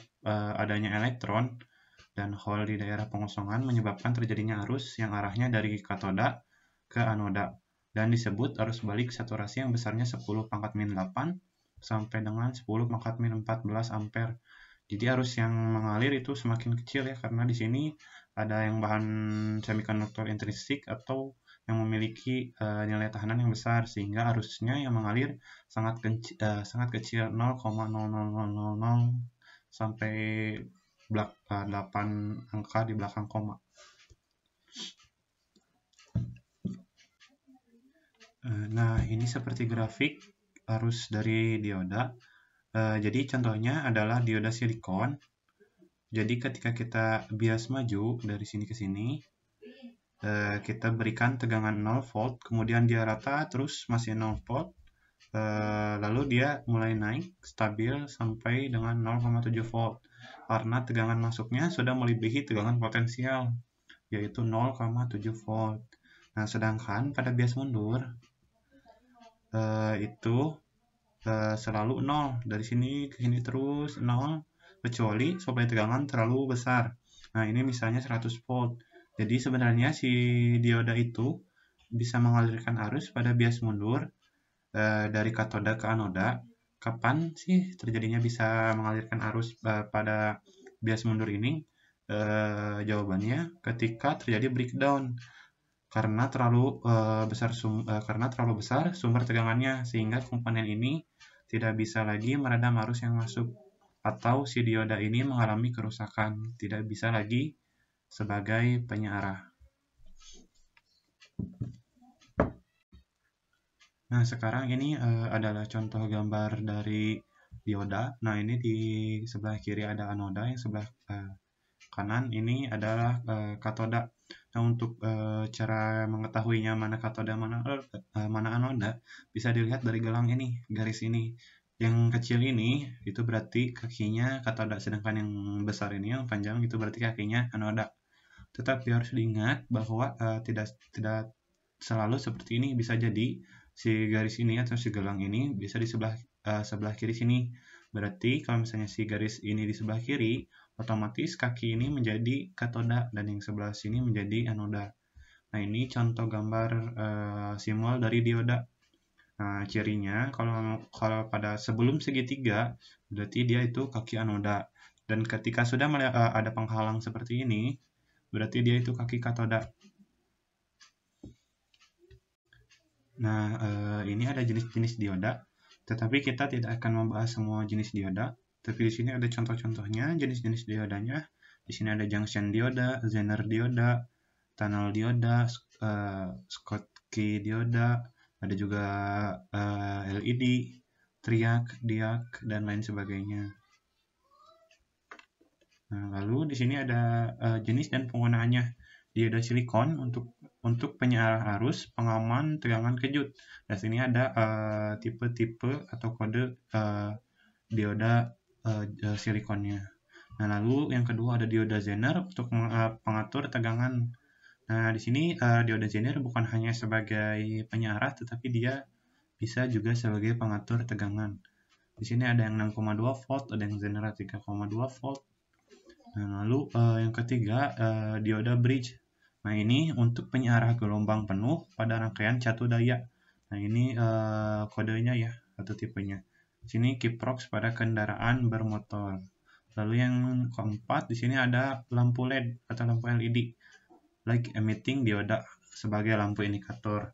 adanya elektron dan hole di daerah pengosongan menyebabkan terjadinya arus yang arahnya dari katoda ke anoda dan disebut arus balik saturasi yang besarnya 10⁻⁸ sampai dengan 10⁻14 ampere. Jadi arus yang mengalir itu semakin kecil ya, karena di sini ada yang bahan semikonduktor intrinsik atau yang memiliki nilai tahanan yang besar, sehingga arusnya yang mengalir sangat kecil 0,00000 sampai 8 angka di belakang koma. Nah, ini seperti grafik arus dari dioda. Jadi contohnya adalah dioda silikon. Jadi ketika kita bias maju dari sini ke sini, kita berikan tegangan 0 volt, kemudian dia rata terus masih 0 volt, lalu dia mulai naik stabil sampai dengan 0,7 volt karena tegangan masuknya sudah melebihi tegangan potensial, yaitu 0,7 volt. Nah, sedangkan pada bias mundur itu selalu 0, dari sini ke sini terus 0, kecuali suplai tegangan terlalu besar. Nah, ini misalnya 100 volt. Jadi sebenarnya si dioda itu bisa mengalirkan arus pada bias mundur dari katoda ke anoda. Kapan sih terjadinya bisa mengalirkan arus pada bias mundur ini? Jawabannya ketika terjadi breakdown. Karena terlalu besar sumber tegangannya, sehingga komponen ini tidak bisa lagi meredam arus yang masuk, atau si dioda ini mengalami kerusakan, tidak bisa lagi sebagai penyearah. Nah, sekarang ini adalah contoh gambar dari dioda. Nah, ini di sebelah kiri ada anoda, yang sebelah kanan ini adalah katoda. Nah, untuk cara mengetahuinya mana katoda mana anoda bisa dilihat dari gelang ini, garis ini. Yang kecil ini itu berarti kakinya katoda, sedangkan yang besar ini yang panjang itu berarti kakinya anoda. Tetapi harus diingat bahwa tidak selalu seperti ini. Bisa jadi si garis ini atau si gelang ini bisa di sebelah kiri sini. Berarti kalau misalnya si garis ini di sebelah kiri, otomatis kaki ini menjadi katoda dan yang sebelah sini menjadi anoda. Nah, ini contoh gambar simbol dari dioda. Nah, cirinya kalau pada sebelum segitiga berarti dia itu kaki anoda, dan ketika sudah ada penghalang seperti ini berarti dia itu kaki katoda. Nah, ini ada jenis-jenis dioda, tetapi kita tidak akan membahas semua jenis dioda. Tapi di sini ada contoh-contohnya jenis-jenis diodanya. Di sini ada junction dioda, Zener dioda, tunnel dioda, Schottky dioda, ada juga LED, triac, diac, dan lain sebagainya. Nah, lalu di sini ada jenis dan penggunaannya. Dioda silikon untuk penyearah arus, pengaman, tegangan kejut. Dan sini ada tipe-tipe atau kode dioda silikonnya. Nah, lalu yang kedua ada dioda Zener untuk pengatur tegangan. Nah, di sini dioda Zener bukan hanya sebagai penyearah, tetapi dia bisa juga sebagai pengatur tegangan. Di sini ada yang 6,2 volt, ada yang Zener 3,2 volt. Nah, lalu yang ketiga dioda bridge. Nah, ini untuk penyearah gelombang penuh pada rangkaian catu daya. Nah, ini kodenya ya atau tipenya. Di sini kiprox pada kendaraan bermotor. Lalu yang keempat di sini ada lampu LED atau lampu LED, light emitting dioda sebagai lampu indikator.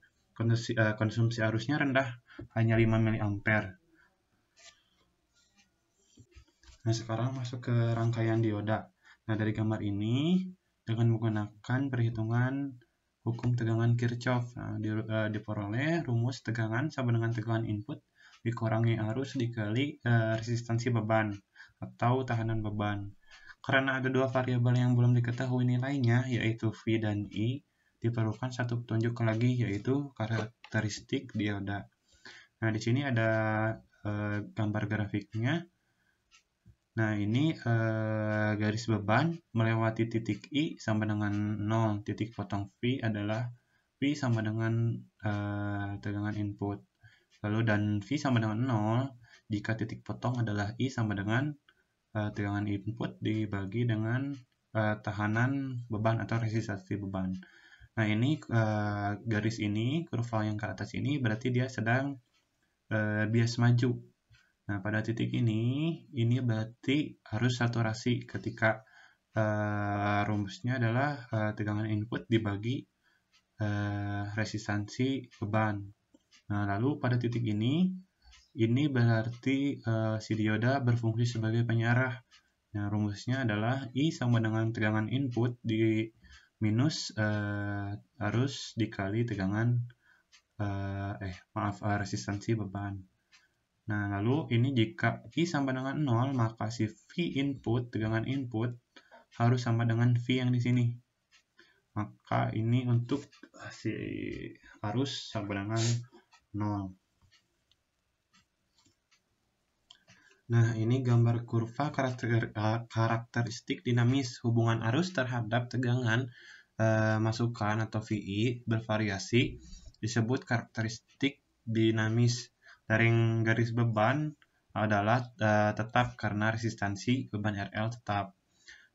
Konsumsi arusnya rendah, hanya 5 mA. Nah, sekarang masuk ke rangkaian dioda. Nah, dari gambar ini dengan menggunakan perhitungan hukum tegangan Kirchhoff, diperoleh rumus tegangan sama dengan tegangan input dikurangi arus dikali resistansi beban atau tahanan beban. Karena ada dua variabel yang belum diketahui nilainya, yaitu V dan I, diperlukan satu petunjuk lagi, yaitu karakteristik dioda. Nah, di sini ada gambar grafiknya. Nah, ini garis beban melewati titik I sama dengan 0. Titik potong V adalah V sama dengan tegangan input. Lalu dan V sama dengan 0 jika titik potong adalah I sama dengan tegangan input dibagi dengan tahanan beban atau resistansi beban. Nah, ini garis ini, kurva yang ke atas ini berarti dia sedang bias maju. Nah, pada titik ini berarti arus saturasi ketika rumusnya adalah tegangan input dibagi resistansi beban. Nah, lalu pada titik ini berarti si dioda berfungsi sebagai penyarah. Nah, rumusnya adalah I sama dengan tegangan input di minus arus dikali tegangan resistansi beban. Nah, lalu ini jika I sama dengan 0, maka si V input, tegangan input, harus sama dengan V yang di sini. Maka ini untuk si arus sama dengan 0. Nah, ini gambar kurva karakteristik dinamis. Hubungan arus terhadap tegangan masukan atau VI bervariasi disebut karakteristik dinamis. Garing garis beban adalah tetap karena resistansi beban RL tetap.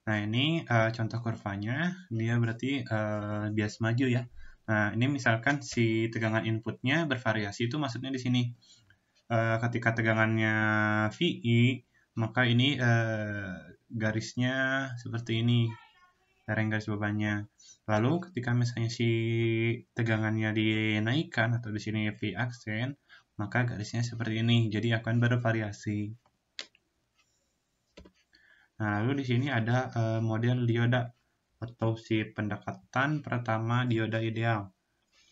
Nah, ini contoh kurvanya, dia berarti bias maju ya. Nah, ini misalkan si tegangan inputnya bervariasi, itu maksudnya di sini. Ketika tegangannya VI, maka ini garisnya seperti ini, garis bebannya. Lalu ketika misalnya si tegangannya dinaikkan atau di sini V aksen, maka garisnya seperti ini, jadi akan bervariasi. Nah, lalu di sini ada model dioda atau si pendekatan pertama dioda ideal.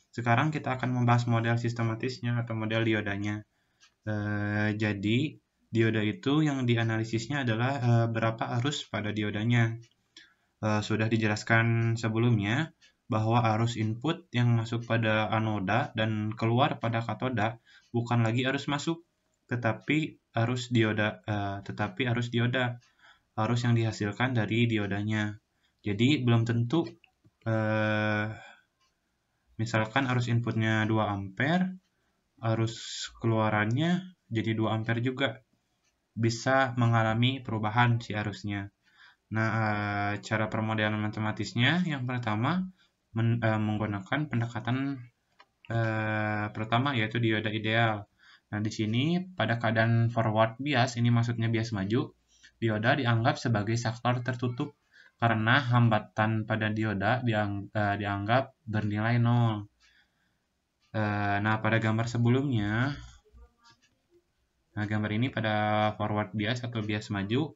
Sekarang kita akan membahas model sistematisnya atau model diodanya. Jadi dioda itu yang dianalisisnya adalah berapa arus pada diodanya. Sudah dijelaskan sebelumnya bahwa arus input yang masuk pada anoda dan keluar pada katoda bukan lagi arus masuk, tetapi arus dioda, arus yang dihasilkan dari diodanya. Jadi belum tentu misalkan arus inputnya 2 ampere, arus keluarannya jadi 2 ampere juga. Bisa mengalami perubahan si arusnya. Nah, cara permodelan matematisnya yang pertama menggunakan pendekatan pertama yaitu dioda ideal. Nah, di sini pada keadaan forward bias, ini maksudnya bias maju, dioda dianggap sebagai saklar tertutup karena hambatan pada dioda dianggap bernilai 0. Nah, pada gambar sebelumnya, gambar ini pada forward bias atau bias maju,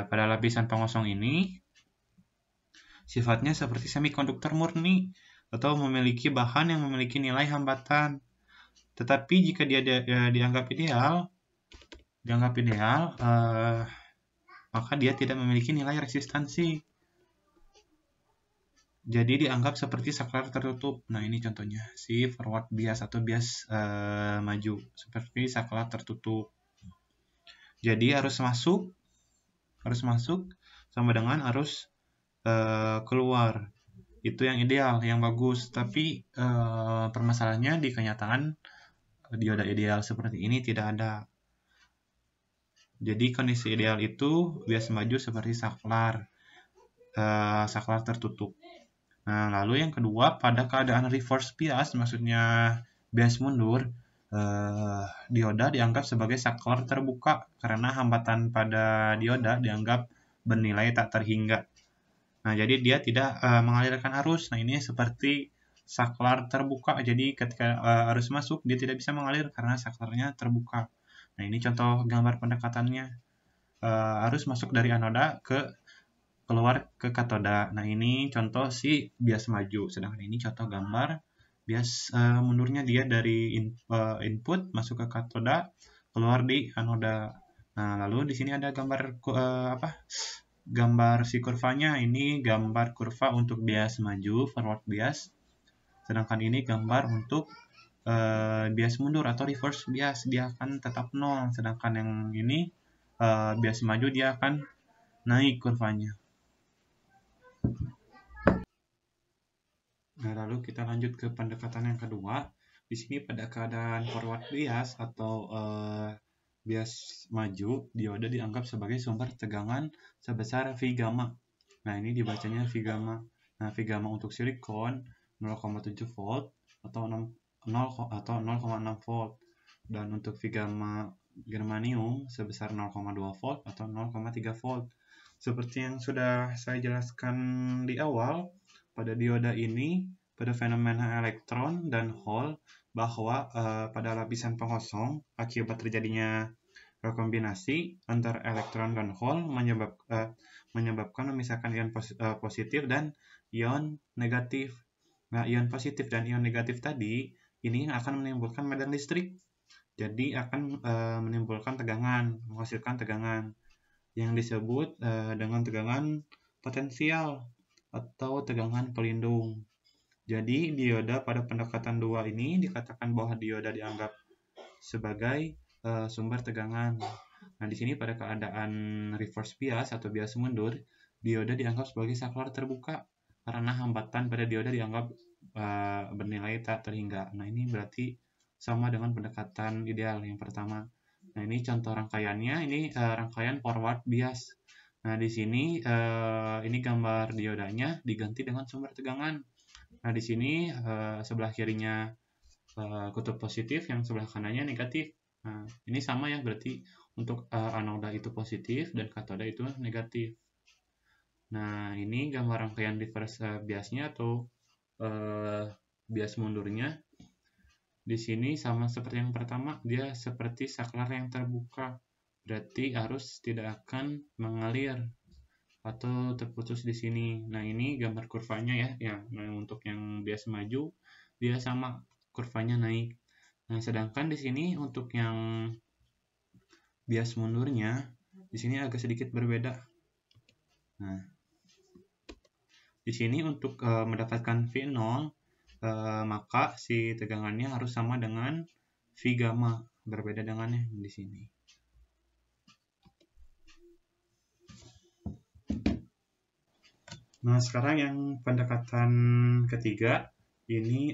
pada lapisan pengosong ini sifatnya seperti semikonduktor murni atau memiliki bahan yang memiliki nilai hambatan. Tetapi jika dia dianggap ideal, maka dia tidak memiliki nilai resistansi. Jadi dianggap seperti saklar tertutup. Nah, ini contohnya si forward bias atau bias maju seperti saklar tertutup. Jadi arus masuk sama dengan arus keluar. Itu yang ideal, yang bagus. Tapi permasalahannya di kenyataan dioda ideal seperti ini tidak ada. Jadi kondisi ideal itu bias maju seperti saklar tertutup. Nah, lalu yang kedua, pada keadaan reverse bias, maksudnya bias mundur, dioda dianggap sebagai saklar terbuka karena hambatan pada dioda dianggap bernilai tak terhingga. Nah, jadi dia tidak mengalirkan arus. Nah, ini seperti saklar terbuka. Jadi ketika arus masuk, dia tidak bisa mengalir karena saklarnya terbuka. Nah, ini contoh gambar pendekatannya. Arus masuk dari anoda keluar ke katoda. Nah, ini contoh si bias maju. Sedangkan ini contoh gambar bias mundurnya, dia dari input masuk ke katoda, keluar di anoda. Nah, lalu di sini ada gambar gambar si kurvanya. Ini gambar kurva untuk bias maju, forward bias. Sedangkan ini gambar untuk bias mundur atau reverse bias, dia akan tetap 0. Sedangkan yang ini bias maju, dia akan naik kurvanya. Nah, lalu kita lanjut ke pendekatan yang kedua. Di sini pada keadaan forward bias atau bias maju, dioda dianggap sebagai sumber tegangan sebesar V gamma. Nah, ini dibacanya V gamma. Nah, V gamma untuk silikon 0,7 volt atau 0,6 volt. Dan untuk V gamma germanium sebesar 0,2 volt atau 0,3 volt. Seperti yang sudah saya jelaskan di awal, pada dioda ini, pada fenomena elektron dan hole, bahwa pada lapisan pengosong akibat terjadinya rekombinasi antara elektron dan hole menyebabkan memisahkan ion positif dan ion negatif. Nah, ion positif dan ion negatif tadi ini akan menimbulkan medan listrik. Jadi akan menimbulkan tegangan, menghasilkan tegangan yang disebut dengan tegangan potensial atau tegangan pelindung. Jadi dioda pada pendekatan 2 ini dikatakan bahwa dioda dianggap sebagai sumber tegangan. Nah, di sini pada keadaan reverse bias atau bias mundur, dioda dianggap sebagai saklar terbuka karena hambatan pada dioda dianggap bernilai tak terhingga. Nah, ini berarti sama dengan pendekatan ideal yang pertama. Nah, ini contoh rangkaiannya, ini rangkaian forward bias. Nah, di sini ini gambar diodanya diganti dengan sumber tegangan. Nah, di sini sebelah kirinya kutub positif, yang sebelah kanannya negatif. Nah, ini sama ya, berarti untuk anoda itu positif dan katoda itu negatif. Nah, ini gambar rangkaian reverse biasnya atau bias mundurnya. Di sini sama seperti yang pertama, dia seperti saklar yang terbuka. Berarti arus tidak akan mengalir atau terputus di sini. Nah, ini gambar kurvanya ya. Nah, untuk yang bias maju, dia sama kurvanya naik. Nah, sedangkan di sini untuk yang bias mundurnya, di sini agak sedikit berbeda. Nah, di sini untuk mendapatkan V0, maka si tegangannya harus sama dengan V gamma, berbeda dengannya di sini. Nah, sekarang yang pendekatan ketiga, ini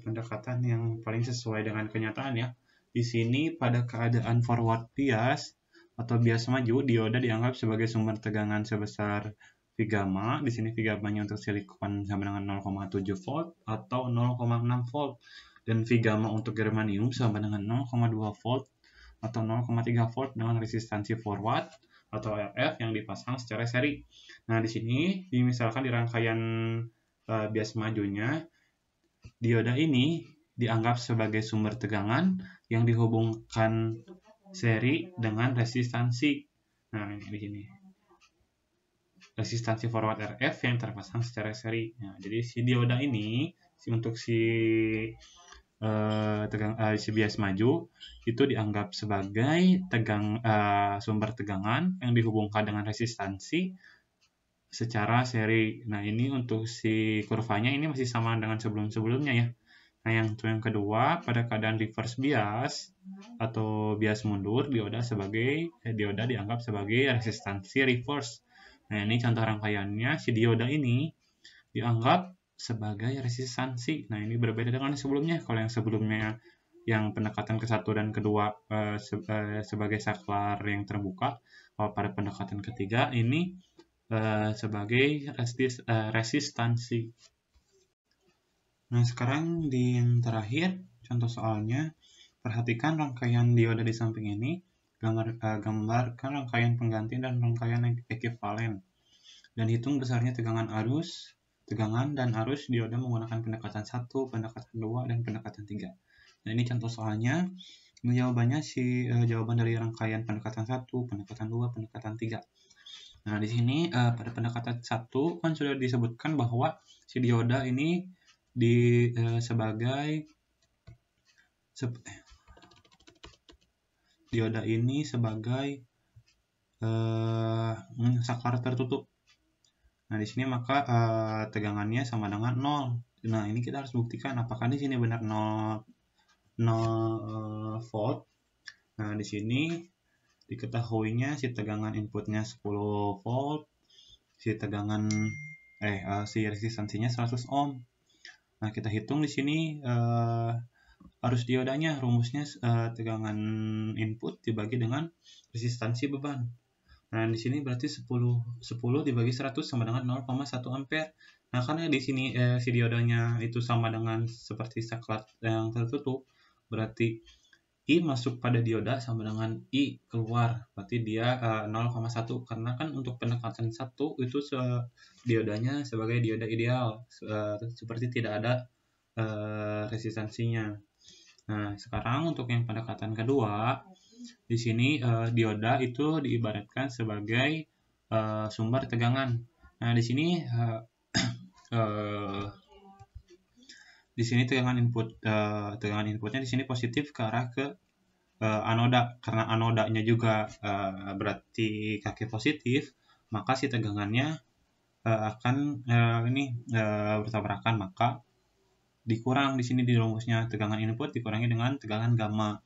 pendekatan yang paling sesuai dengan kenyataan ya. Di sini pada keadaan forward bias atau bias maju, dioda dianggap sebagai sumber tegangan sebesar V gamma. Di sini V gamma-nya untuk silikon sama dengan 0,7 volt atau 0,6 volt. Dan V gamma untuk germanium sama dengan 0,2 volt atau 0,3 volt dengan resistansi forward atau RF yang dipasang secara seri. Nah, di sini misalkan di rangkaian bias majunya, dioda ini dianggap sebagai sumber tegangan yang dihubungkan seri dengan resistansi. Nah, ini di sini. Resistansi forward RF yang terpasang secara seri. Nah, jadi si dioda ini untuk si bias maju itu dianggap sebagai sumber tegangan yang dihubungkan dengan resistansi secara seri. Nah, ini untuk si kurvanya ini masih sama dengan sebelum-sebelumnya ya. Nah, yang kedua, pada keadaan reverse bias atau bias mundur, dioda dianggap sebagai resistansi reverse. Nah, ini contoh rangkaiannya, si dioda ini dianggap sebagai resistansi. Nah, ini berbeda dengan yang sebelumnya. Kalau yang sebelumnya yang pendekatan ke-1 dan kedua sebagai saklar yang terbuka, kalau pada pendekatan ketiga ini sebagai resistansi. Nah, sekarang di yang terakhir, contoh soalnya, perhatikan rangkaian dioda di samping ini, gambarkan rangkaian pengganti dan rangkaian ekivalen, dan hitung besarnya tegangan dan arus dioda menggunakan pendekatan 1, pendekatan 2, dan pendekatan 3. Nah, ini contoh soalnya. Jawabannya jawaban dari rangkaian pendekatan 1, pendekatan 2, pendekatan 3. Nah, di sini pada pendekatan 1 kan sudah disebutkan bahwa si dioda ini sebagai saklar tertutup. Nah, di sini maka tegangannya sama dengan 0. Nah, ini kita harus buktikan apakah di sini benar 0 volt. Nah, di sini diketahuinya si tegangan inputnya 10 volt, si resistansinya 100 ohm. Nah, kita hitung di sini arus diodanya. Rumusnya tegangan input dibagi dengan resistansi beban. Nah, di sini berarti 10 dibagi 100 sama dengan 0,1 ampere. Nah, karena di sini si diodanya itu sama dengan seperti saklar yang tertutup, berarti I masuk pada dioda sama dengan I keluar. Berarti dia 0,1. Karena kan untuk pendekatan 1 itu diodanya sebagai dioda ideal. Seperti tidak ada resistansinya. Nah, sekarang untuk yang pendekatan kedua, di sini dioda itu diibaratkan sebagai sumber tegangan. Nah, di sini tegangan inputnya di sini positif ke arah ke anoda. Karena anodanya juga berarti kaki positif, maka si tegangannya akan bertabrakan, maka dikurang di sini di rumusnya tegangan input dikurangi dengan tegangan gamma.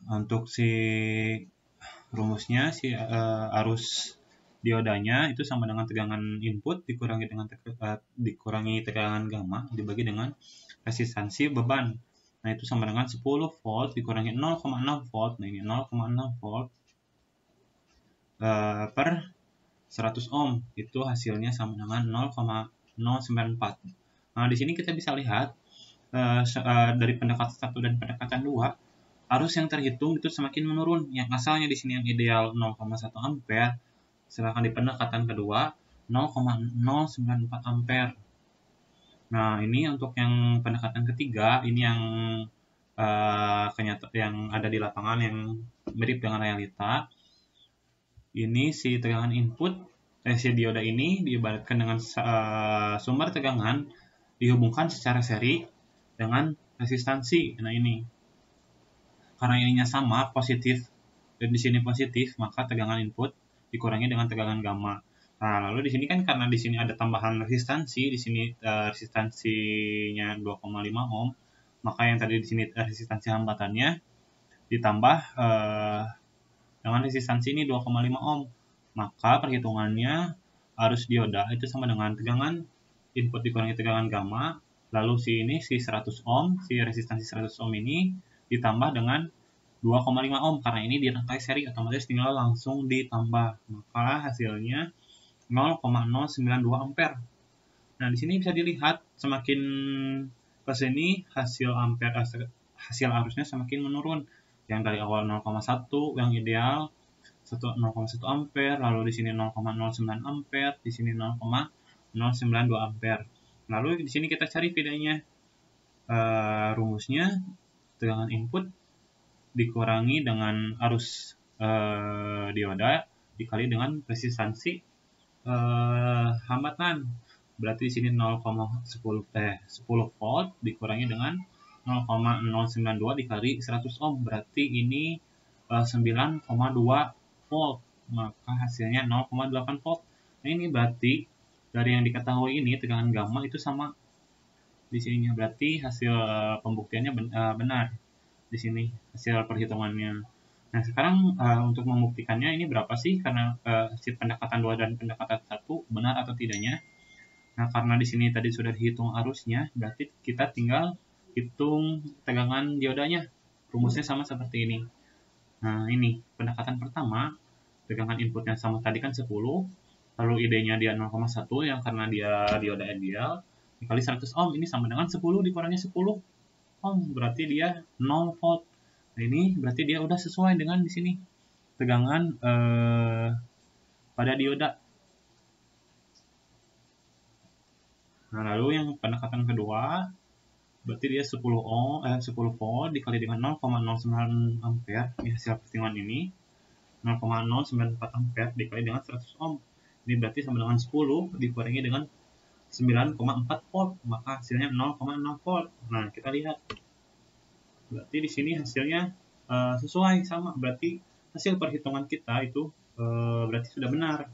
Untuk si rumusnya si arus diodanya itu sama dengan tegangan input dikurangi tegangan gamma dibagi dengan resistansi beban. Nah, itu sama dengan 10 volt dikurangi 0,6 volt. Nah, ini 0,6 volt per 100 ohm. Itu hasilnya sama dengan 0,094. Nah, di sini kita bisa lihat dari pendekatan 1 dan pendekatan 2, arus yang terhitung itu semakin menurun. Yang asalnya di sini yang ideal 0,1 ampere, sedangkan di pendekatan kedua 0,094 ampere. Nah, ini untuk yang pendekatan ketiga, ini yang yang ada di lapangan yang mirip dengan realita. Ini si tegangan input, si dioda ini diibaratkan dengan sumber tegangan dihubungkan secara seri dengan resistansi. Nah, ini karena ininya sama positif dan di sini positif, maka tegangan input dikurangi dengan tegangan gamma. Nah, lalu di sini kan karena di sini ada tambahan resistansi, di sini resistansinya 2,5 ohm, maka yang tadi di sini resistansi hambatannya ditambah dengan resistansi ini 2,5 ohm. Maka perhitungannya arus dioda itu sama dengan tegangan input dikurangi tegangan gamma, lalu si 100 ohm, si resistansi 100 ohm ini ditambah dengan 2,5 ohm. Karena ini dirangkai seri, otomatis tinggal langsung ditambah. Maka hasilnya 0,092 ampere. Nah, di sini bisa dilihat semakin ke sini hasil arusnya semakin menurun. Yang dari awal 0,1 yang ideal 0,1 ampere, lalu di sini 0,09 ampere, di sini 0,092 ampere. Lalu di sini kita cari bedanya. Rumusnya tegangan input dikurangi dengan arus dioda dikali dengan resistansi hambatan. Berarti di sini 10 volt dikurangi dengan 0,092 dikali 100 ohm. Berarti ini 9,2 volt. Maka hasilnya 0,8 volt. Nah, ini berarti dari yang diketahui ini tegangan gamma itu sama di sini. Berarti hasil pembuktiannya benar di sini, hasil perhitungannya. Nah, sekarang untuk membuktikannya ini berapa sih, karena si pendekatan 2 dan pendekatan 1 benar atau tidaknya. Nah, karena di sini tadi sudah dihitung arusnya, berarti kita tinggal hitung tegangan diodanya. Rumusnya sama seperti ini. Nah, ini pendekatan pertama, tegangan inputnya sama tadi kan 10, lalu ID-nya dia 0,1 yang karena dia dioda ideal, dikali 100 ohm, ini sama dengan 10 dikurangi 10 ohm, berarti dia 0 volt. Nah, ini berarti dia udah sesuai dengan di sini tegangan pada dioda. Nah, lalu yang pendekatan kedua, berarti dia 10 volt dikali dengan 0,09 ampere. Ini hasil perhitungan ini 0,094 ampere dikali dengan 100 ohm. Ini berarti sama dengan 10 dikurangi dengan 9,4 volt, maka hasilnya 0,6 volt. Nah, kita lihat. Berarti di sini hasilnya sesuai sama, berarti hasil perhitungan kita itu berarti sudah benar.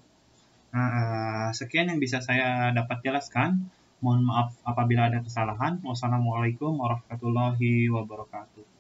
Nah, sekian yang bisa saya dapat jelaskan. Mohon maaf apabila ada kesalahan. Wassalamualaikum warahmatullahi wabarakatuh.